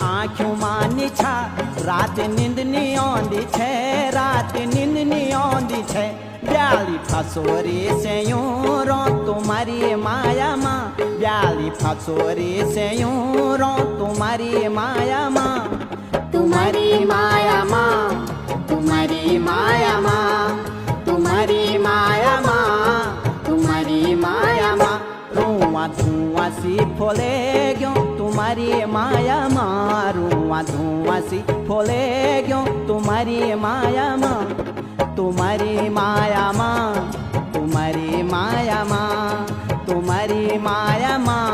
आँखों मानी छा रात नींद नहीं आंदी छे रात नींद नहीं आंदी छे ब्याली फसोरी से यूं रो तुम्हारी माया माँ ब्याली फसोरी से यूं रो तुम्हारी माया माँ तुम्हारी माया माँ तुम्हारी माया माँ तुम्हारी माया माँ तुम्हारी माया माँ रुआ धुआं सी फोले क्यों तुम्हारी माया माँ रुआ धुआं सी फोले क्यों तुम्हारी माया माँ तुम्हारी माया माँ तुम्हारी माया माँ तुम्हारी माया माँ